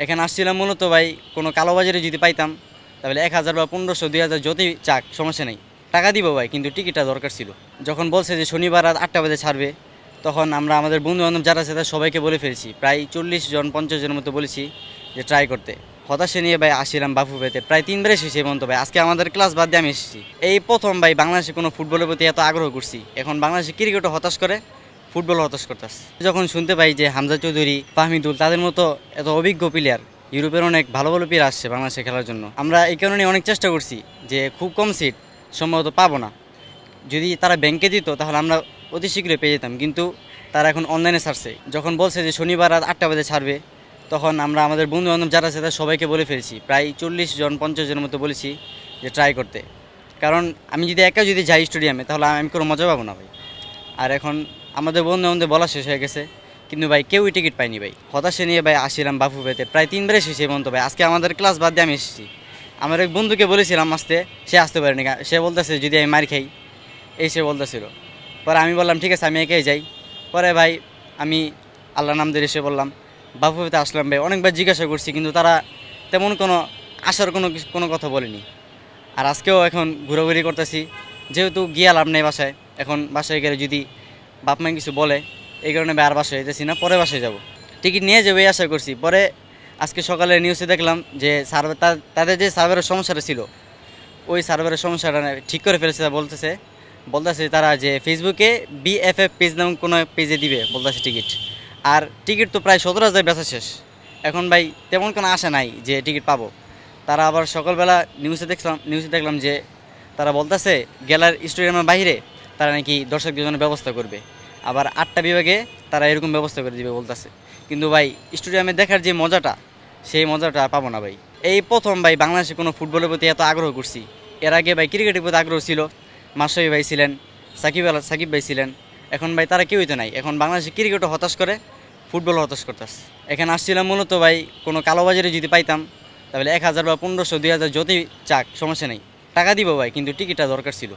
এখানে আসছিলাম মূলত ভাই কোনো কালোবাজারে যদি পাইতাম তাহলে 1000 বা 1500 2000 যতই চাক সমস্যা নেই, টাকা দিব ভাই, কিন্তু টিকিটটা দরকার ছিল। যখন বলছে যে শনিবার রাত 8টা বাজে ছাড়বে, তখন আমরা আমাদের বন্ধু বান্ধব যারা আছে তাদের সবাইকে বলে ফেলছি, প্রায় 40 জন 50 জনের মতো বলেছি যে ট্রাই করতে। হতাশা নিয়ে ভাই আসছিলাম বাফু পেতে, প্রায় 3বার এসেছি এই পর্যন্ত ভাই। আজকে আমাদের ক্লাস বাদ দিয়ে আমি এসেছি, এই প্রথম ভাই বাংলাদেশে কোনো ফুটবলের প্রতি এত আগ্রহ করছি। এখন বাংলাদেশে ক্রিকেটও হতাশ করে, ফুটবল হতাশ করতেছে। যখন শুনতে পাই যে হামজা চৌধুরী, ফাহমিদুল, তাদের মতো এত অভিজ্ঞ প্লেয়ার, ইউরোপের অনেক ভালো ভালো প্লেয়ার আসছে বাংলাদেশে খেলার জন্য, আমরা এই কারণে অনেক চেষ্টা করছি যে খুব কম সিট সম্ভবত পাবো না। যদি তারা ব্যাংকে দিত তাহলে আমরা অতি শীঘ্রই পেয়ে যেতাম, কিন্তু তারা এখন অনলাইনে ছাড়ছে। যখন বলছে যে শনিবার রাত 8টা বাজে ছাড়বে, তখন আমরা আমাদের বন্ধু বান্ধব যারা আছে তাদের সবাইকে বলে ফেলছি, প্রায় 40 জন 50 জনের মতো বলেছি যে ট্রাই করতে। কারণ আমি যদি একা যদি যাই স্টেডিয়ামে তাহলে আমি কোনো মজা পাবো না ভাই। আর এখন আমাদের বন্ধু বান্ধব বলা শেষ হয়ে গেছে, কিন্তু ভাই কেউই টিকিট পাইনি ভাই। হতাশা নিয়ে ভাই আসছিলাম বাফু পেতে, প্রায় 3বার এসেছি এই পর্যন্ত ভাই। আজকে আমাদের ক্লাস বাদ দিয়ে আমি এসেছি। আমার এক বন্ধুকে বলেছিলাম আসতে, সে আসতে পারেনি, সে বলতেছে যদি আমি মার খাই, এই সে বলতেছিল। পরে আমি বললাম ঠিক আছে আমি একাই যাই। পরে ভাই আমি আল্লাহ নাম দিয়ে এসে বললাম বাফুফেতে আসলাম ভাই। অনেকবার জিজ্ঞাসা করছি কিন্তু তারা তেমন কোনো আসার কোনো কথা বলেনি। আর আজকেও এখন ঘোরাঘুরি করতেছি, যেহেতু গিয়ে লাভ নেই বাসায়। এখন বাসায় গেলে যদি বাপ মা কিছু বলে, এই কারণে ভাই আর বাসায় যেতেছি না, পরে বাসায় যাব। টিকিট নিয়ে যাবে এই আশা করছি। পরে আজকে সকালে নিউজে দেখলাম যে সার্ভার, তাদের যে সার্ভারের সমস্যাটা ছিল, ওই সার্ভারের সমস্যাটা ঠিক করে ফেলেছে। বলতেছে তারা যে ফেসবুকে BFF পেজ নামক কোনো পেজে দিবে বলতেছে টিকিট। আর টিকিট তো প্রায় 17,000 বেচা শেষ। এখন ভাই তেমন কোনো আশা নাই যে টিকিট পাবো। তারা আবার সকালবেলা নিউজে দেখলাম যে তারা বলতেছে গেলার স্টেডিয়ামের বাইরে তারা নাকি দর্শকদের জন্য ব্যবস্থা করবে, আবার 8টা বিভাগে তারা এরকম ব্যবস্থা করে দিবে বলতেছে। কিন্তু ভাই স্টেডিয়ামে দেখার যে মজাটা, সেই মজাটা পাবো না ভাই। এই প্রথম ভাই বাংলাদেশে কোনো ফুটবলের প্রতি এত আগ্রহ করছি। এর আগে ভাই ক্রিকেটের প্রতি আগ্রহ ছিল, মাশরাফি ভাই ছিলেন, সাকিব ভাই ছিলেন। এখন ভাই তারা কেউই তো নাই। এখন বাংলাদেশে ক্রিকেটও হতাশ করে, ফুটবল হতাশ করতেছে। এখানে আসছিলাম মূলত ভাই কোনো কালোবাজারে যদি পাইতাম তাহলে 1000 বা 1500 2000 যতই চাক সমস্যা নেই, টাকা দিব ভাই, কিন্তু টিকিটটা দরকার ছিল।